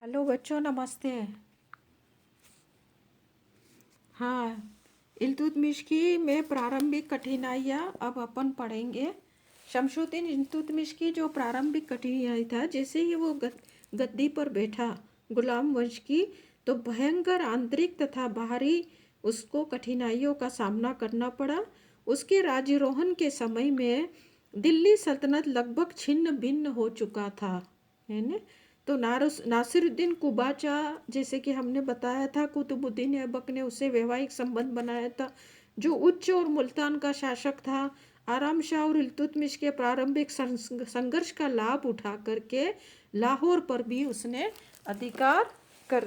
Hello बच्चों, नमस्ते। हाँ, इल्तुतमिश की में प्रारंभिक कठिनाइयाँ अब अपन पढ़ेंगे। शमशुद्दीन इल्तुतमिश की जो प्रारंभिक कठिनाई था, जैसे ही वो गद्दी पर बैठा गुलाम वंश की, तो भयंकर आंतरिक तथा बाहरी उसको कठिनाइयों का सामना करना पड़ा। उसके राज्यारोहण के समय में दिल्ली सल्तनत लगभग छिन्न भिन्न हो चुका था, है ना। तो नासिरुद्दीन कुबाचा, जैसे कि हमने बताया था, कुतुबुद्दीन ऐबक ने उससे वैवाहिक संबंध बनाया था, जो उच्च और मुल्तान का शासक था। आराम शाह और इल्तुतमिश के प्रारंभिक संघर्ष का लाभ उठा करके लाहौर पर भी उसने अधिकार कर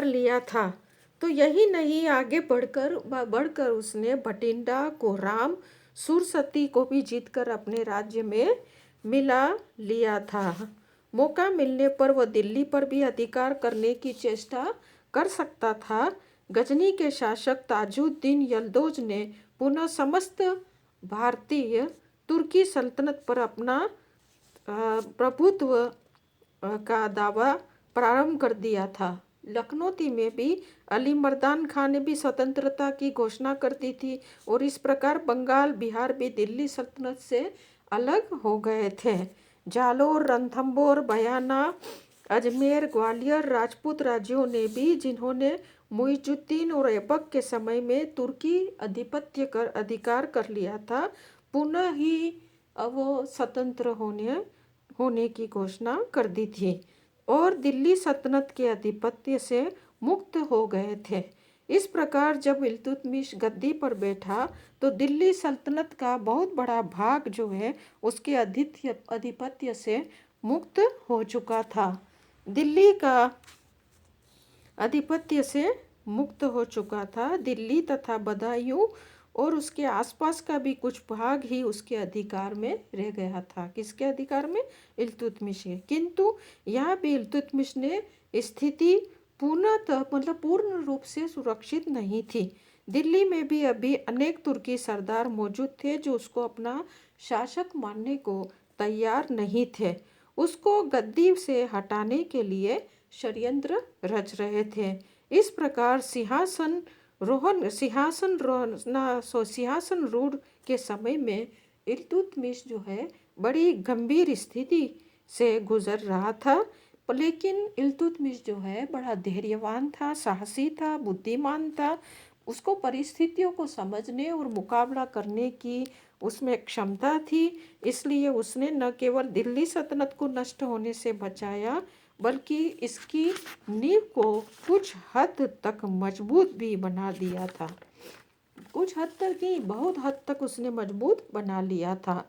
लिया था। तो यही नहीं, आगे बढ़कर उसने भटिंडा, कोराम, सुरसती को भी जीतकर अपने राज्य में मिला लिया था। मौका मिलने पर वह दिल्ली पर भी अधिकार करने की चेष्टा कर सकता था। गजनी के शासक ताजुद्दीन यल्दौज ने पुनः समस्त भारतीय तुर्की सल्तनत पर अपना प्रभुत्व का दावा प्रारंभ कर दिया था। लखनौती में भी अली मर्दान खान ने भी स्वतंत्रता की घोषणा कर दी थी, और इस प्रकार बंगाल, बिहार भी दिल्ली सल्तनत से अलग हो गए थे। जालोर, रणथंभौर, बयाना, अजमेर, ग्वालियर राजपूत राज्यों ने भी, जिन्होंने मुइजुद्दीन और ऐबक के समय में तुर्की आधिपत्य कर अधिकार कर लिया था, पुनः ही वो स्वतंत्र होने की घोषणा कर दी थी और दिल्ली सल्तनत के आधिपत्य से मुक्त हो गए थे। इस प्रकार जब इल्तुतमिश गद्दी पर बैठा, तो दिल्ली सल्तनत का बहुत बड़ा भाग जो है उसके आधिपत्य से मुक्त हो चुका था। दिल्ली का आधिपत्य से मुक्त हो चुका था। दिल्ली तथा बदायूं और उसके आसपास का भी कुछ भाग ही उसके अधिकार में रह गया था। किसके अधिकार में? इल्तुतमिश के। किंतु यहाँ भी इल्तुतमिश ने स्थिति पूर्ण रूप से सुरक्षित नहीं थी। दिल्ली में भी अभी अनेक तुर्की सरदार मौजूद थे जो उसको अपना शासक मानने को तैयार नहीं थे। उसको गद्दी से हटाने के लिए षड्यंत्र रच रहे थे। इस प्रकार सिंहासन रूढ़ के समय में इल्तुतमिश जो है बड़ी गंभीर स्थिति से गुजर रहा था। लेकिन इल्तुतमिश जो है बड़ा धैर्यवान था, साहसी था, बुद्धिमान था। उसको परिस्थितियों को समझने और मुकाबला करने की उसमें क्षमता थी। इसलिए उसने न केवल दिल्ली सल्तनत को नष्ट होने से बचाया, बल्कि इसकी नींव को कुछ हद तक मजबूत भी बना दिया था। कुछ हद तक ही, बहुत हद तक उसने मजबूत बना लिया था।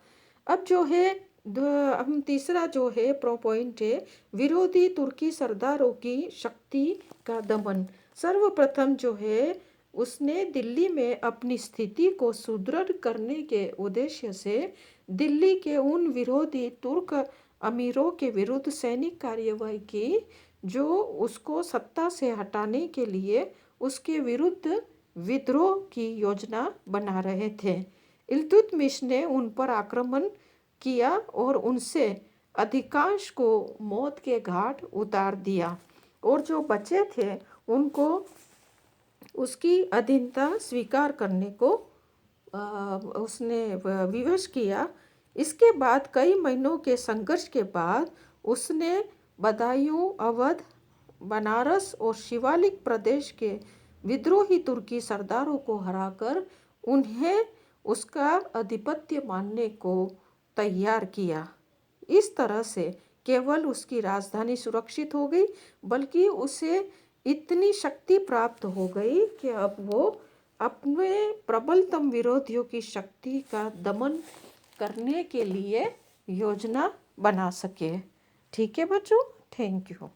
अब जो है हम तीसरा जो है पॉइंट है, विरोधी तुर्की सरदारों की शक्ति का दमन। सर्वप्रथम जो है उसने दिल्ली में अपनी स्थिति को सुदृढ़ करने के उद्देश्य से दिल्ली के उन विरोधी तुर्क अमीरों के विरुद्ध सैनिक कार्यवाही की जो उसको सत्ता से हटाने के लिए उसके विरुद्ध विद्रोह की योजना बना रहे थे। इल्तुतमिश ने उन पर आक्रमण किया और उनसे अधिकांश को मौत के घाट उतार दिया, और जो बचे थे उनको उसकी अधीनता स्वीकार करने को उसने विवश किया। इसके बाद कई महीनों के संघर्ष के बाद उसने बदायूं, अवध, बनारस और शिवालिक प्रदेश के विद्रोही तुर्की सरदारों को हराकर उन्हें उसका आधिपत्य मानने को तैयार किया। इस तरह से केवल उसकी राजधानी सुरक्षित हो गई, बल्कि उसे इतनी शक्ति प्राप्त हो गई कि अब वो अपने प्रबलतम विरोधियों की शक्ति का दमन करने के लिए योजना बना सके। ठीक है बच्चों, थैंक यू।